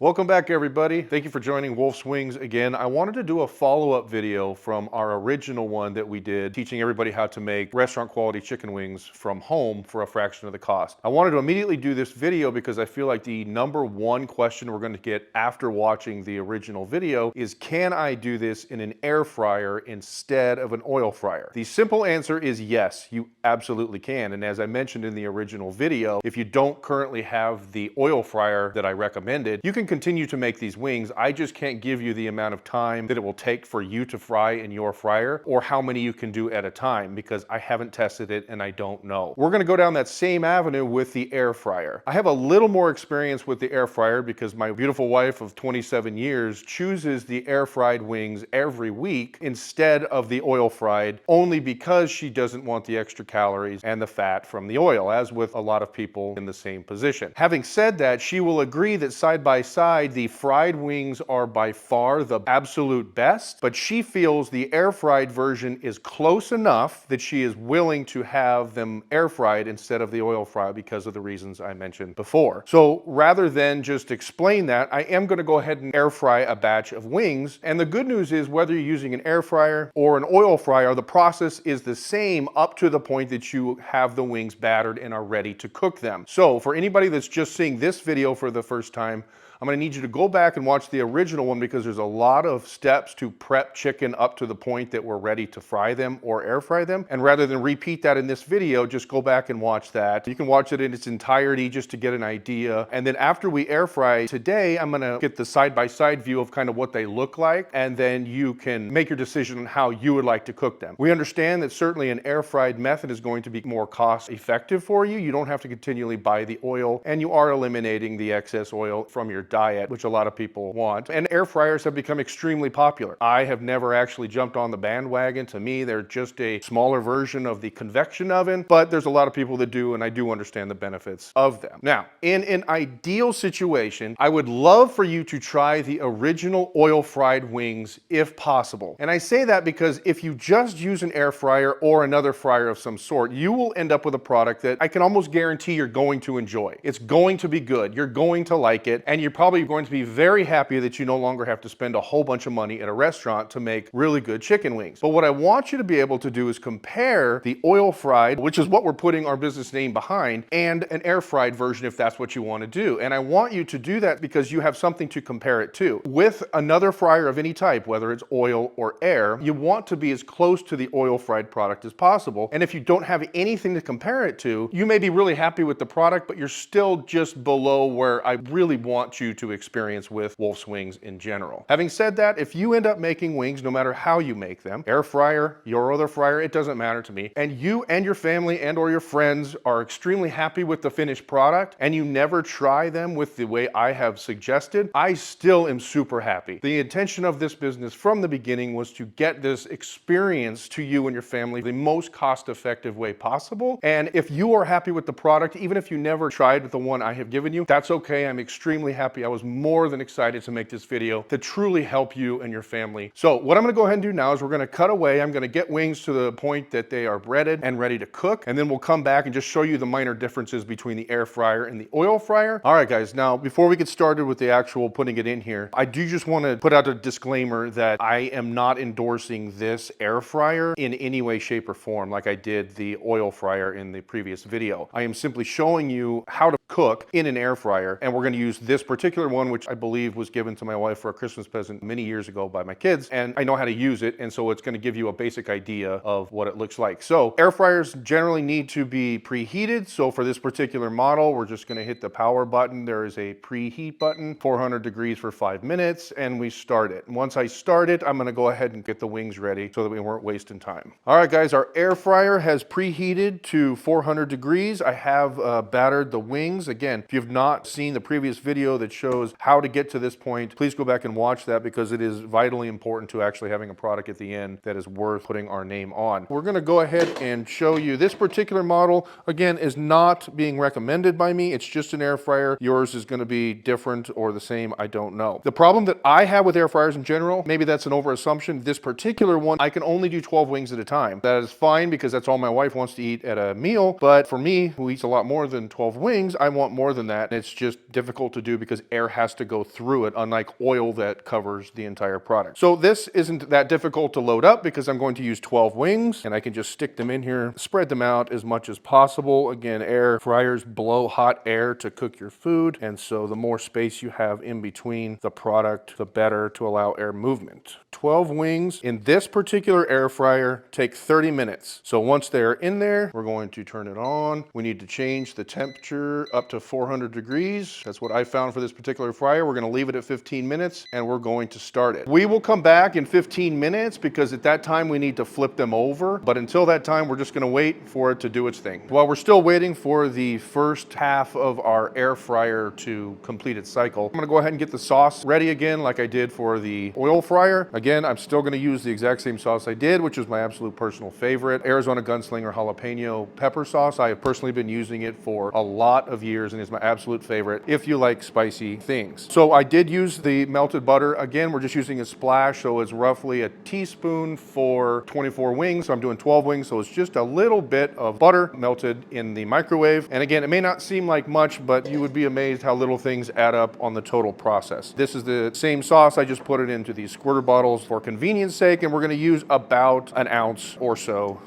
Welcome back, everybody. Thank you for joining Wolfe's Wings again. I wanted to do a follow-up video from our original one that we did, teaching everybody how to make restaurant quality chicken wings from home for a fraction of the cost. I wanted to immediately do this video because I feel like the number one question we're going to get after watching the original video is, can I do this in an air fryer instead of an oil fryer? The simple answer is yes, you absolutely can. And as I mentioned in the original video, if you don't currently have the oil fryer that I recommended, you can continue to make these wings. I just can't give you the amount of time that it will take for you to fry in your fryer or how many you can do at a time because I haven't tested it and I don't know. We're going to go down that same avenue with the air fryer. I have a little more experience with the air fryer because my beautiful wife of 27 years chooses the air fried wings every week instead of the oil fried, only because she doesn't want the extra calories and the fat from the oil, as with a lot of people in the same position. Having said that, she will agree that side by side, the fried wings are by far the absolute best, but she feels the air fried version is close enough that she is willing to have them air fried instead of the oil fry because of the reasons I mentioned before. So rather than just explain that, I am going to go ahead and air fry a batch of wings. And the good news is, whether you're using an air fryer or an oil fryer, the process is the same up to the point that you have the wings battered and are ready to cook them. So for anybody that's just seeing this video for the first time, I'm going to need you to go back and watch the original one because there's a lot of steps to prep chicken up to the point that we're ready to fry them or air fry them. And rather than repeat that in this video, just go back and watch that. You can watch it in its entirety just to get an idea. And then after we air fry today, I'm going to get the side-by-side view of kind of what they look like. And then you can make your decision on how you would like to cook them. We understand that certainly an air fried method is going to be more cost effective for you. You don't have to continually buy the oil, and you are eliminating the excess oil from your diet, which a lot of people want. And air fryers have become extremely popular. I have never actually jumped on the bandwagon. To me, they're just a smaller version of the convection oven, but there's a lot of people that do, and I do understand the benefits of them. Now, in an ideal situation, I would love for you to try the original oil fried wings if possible. And I say that because if you just use an air fryer or another fryer of some sort, you will end up with a product that I can almost guarantee you're going to enjoy. It's going to be good. You're going to like it, and you're probably going to be very happy that you no longer have to spend a whole bunch of money at a restaurant to make really good chicken wings. But what I want you to be able to do is compare the oil fried, which is what we're putting our business name behind, and an air fried version if that's what you want to do. And I want you to do that because you have something to compare it to. With another fryer of any type, whether it's oil or air, you want to be as close to the oil fried product as possible. And if you don't have anything to compare it to, you may be really happy with the product, but you're still just below where I really want you to experience with Wolfe's Wings in general. Having said that, if you end up making wings, no matter how you make them, air fryer, your other fryer, it doesn't matter to me, and you and your family and or your friends are extremely happy with the finished product, and you never try them with the way I have suggested, I still am super happy. The intention of this business from the beginning was to get this experience to you and your family the most cost-effective way possible. And if you are happy with the product, even if you never tried the one I have given you, that's okay. I'm extremely happy. I was more than excited to make this video to truly help you and your family. So what I'm going to go ahead and do now is we're going to cut away. I'm going to get wings to the point that they are breaded and ready to cook, and then we'll come back and just show you the minor differences between the air fryer and the oil fryer. All right, guys, now before we get started with the actual putting it in here, I do just want to put out a disclaimer that I am not endorsing this air fryer in any way, shape, or form like I did the oil fryer in the previous video. I am simply showing you how to cook in an air fryer, and we're going to use this particular one, which I believe was given to my wife for a Christmas present many years ago by my kids, and I know how to use it, and so it's going to give you a basic idea of what it looks like. So air fryers generally need to be preheated. So for this particular model, we're just going to hit the power button. There is a preheat button, 400 degrees for 5 minutes, and we start it. And once I start it, I'm going to go ahead and get the wings ready so that we weren't wasting time. All right, guys, our air fryer has preheated to 400 degrees. I have battered the wings. Again, if you've not seen the previous video that shows how to get to this point, please go back and watch that because it is vitally important to actually having a product at the end that is worth putting our name on. We're going to go ahead and show you this particular model. Again, is not being recommended by me. It's just an air fryer. Yours is going to be different or the same. I don't know. The problem that I have with air fryers in general, maybe that's an overassumption. This particular one, I can only do 12 wings at a time. That is fine because that's all my wife wants to eat at a meal. But for me, who eats a lot more than 12 wings, I want more than that. And it's just difficult to do because air has to go through it, unlike oil that covers the entire product. So this isn't that difficult to load up because I'm going to use 12 wings, and I can just stick them in here, spread them out as much as possible. Again, air fryers blow hot air to cook your food, and so the more space you have in between the product, the better to allow air movement. 12 wings in this particular air fryer take 30 minutes. So once they're in there, we're going to turn it on. We need to change the temperature up to 400 degrees. That's what I found for this particular fryer. We're going to leave it at 15 minutes and we're going to start it. We will come back in 15 minutes because at that time we need to flip them over. But until that time, we're just going to wait for it to do its thing. While we're still waiting for the first half of our air fryer to complete its cycle, I'm going to go ahead and get the sauce ready again like I did for the oil fryer. Again, I'm still going to use the exact same sauce I did, which is my absolute personal favorite, Arizona Gunslinger jalapeno pepper sauce. I have personally been using it for a lot of years and is my absolute favorite if you like spicy things. So I did use the melted butter. Again, we're just using a splash, so it's roughly a teaspoon for 24 wings. So I'm doing 12 wings, so it's just a little bit of butter melted in the microwave. And again, it may not seem like much, but you would be amazed how little things add up on the total process. This is the same sauce. I just put it into these squirter bottles for convenience sake, and we're going to use about an ounce or so,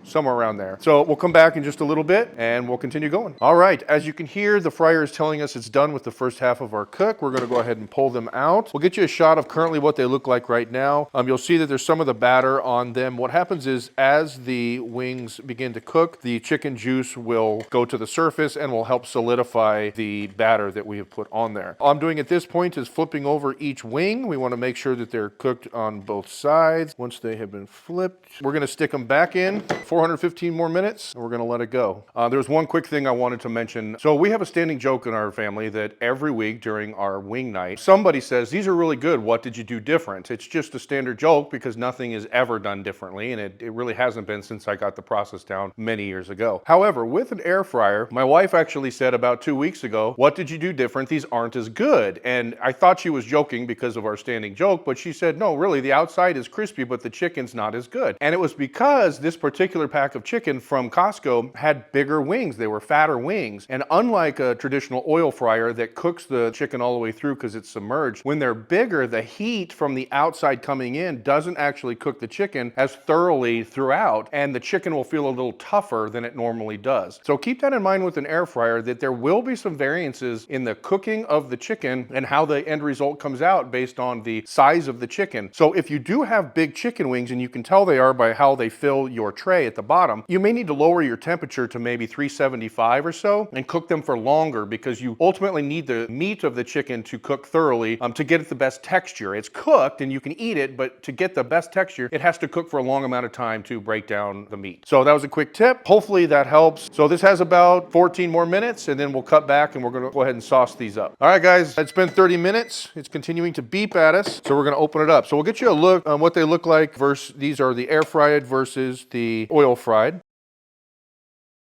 somewhere around there. So we'll come back in just a little bit and we'll continue going. All right, as you can hear, the fryer is telling us it's done with the first half of our cook. We're gonna go ahead and pull them out. We'll get you a shot of currently what they look like right now. You'll see that there's some of the batter on them. What happens is as the wings begin to cook, the chicken juice will go to the surface and will help solidify the batter that we have put on there. All I'm doing at this point is flipping over each wing. We wanna make sure that they're cooked on both sides. Once they have been flipped, we're gonna stick them back in 415 more minutes, and we're gonna let it go. There's one quick thing I wanted to mention. So we have a standing joke in our family that every week during our wing night, somebody says, "These are really good, what did you do different?" It's just a standard joke because nothing is ever done differently, and it really hasn't been since I got the process down many years ago. However, with an air fryer, my wife actually said about 2 weeks ago, "What did you do different? These aren't as good." And I thought she was joking because of our standing joke, but she said, "No, really, the outside is crispy, but the chicken's not as good." And it was because this particular pack of chicken from Costco had bigger wings. They were fatter wings. And unlike a traditional oil fryer that cooks the chicken all the way through because it's submerged, when they're bigger, the heat from the outside coming in doesn't actually cook the chicken as thoroughly throughout, and the chicken will feel a little tougher than it normally does. So keep that in mind with an air fryer, that there will be some variances in the cooking of the chicken and how the end result comes out based on the size of the chicken. So if you do have big chicken wings, and you can tell they are by how they fill your tray at the bottom, you may need to lower your temperature to maybe 375 or so and cook them for longer, because you ultimately need the meat of the chicken to cook thoroughly to get it the best texture. It's cooked and you can eat it, but to get the best texture, it has to cook for a long amount of time to break down the meat. So that was a quick tip. Hopefully that helps. So this has about 14 more minutes, and then we'll cut back and we're gonna go ahead and sauce these up. All right, guys, it's been 30 minutes. It's continuing to beep at us, so we're gonna open it up. So we'll get you a look on what they look like versus, these are the air fried versus the oil fried.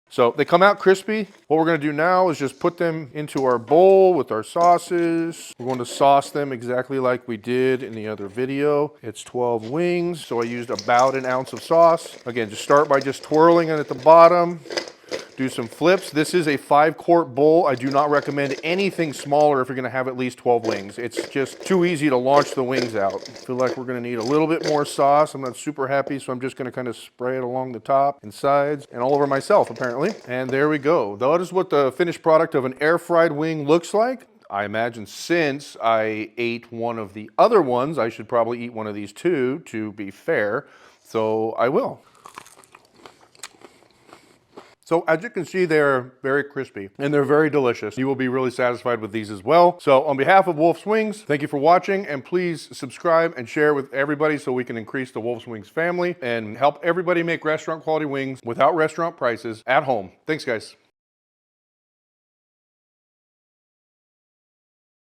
So they come out crispy. What we're going to do now is just put them into our bowl with our sauces. We're going to sauce them exactly like we did in the other video. It's 12 wings, so I used about an ounce of sauce. Again, just start by just twirling it at the bottom. Do some flips. This is a 5-quart bowl. I do not recommend anything smaller if you're gonna have at least 12 wings. It's just too easy to launch the wings out. I feel like we're gonna need a little bit more sauce. I'm not super happy, so I'm just gonna kind of spray it along the top and sides and all over myself, apparently. And there we go. That is what the finished product of an air fried wing looks like. I imagine since I ate one of the other ones, I should probably eat one of these too, to be fair. So I will. So as you can see, they're very crispy and they're very delicious. You will be really satisfied with these as well. So on behalf of Wolfe's Wings, thank you for watching, and please subscribe and share with everybody so we can increase the Wolfe's Wings family and help everybody make restaurant quality wings without restaurant prices at home. Thanks, guys.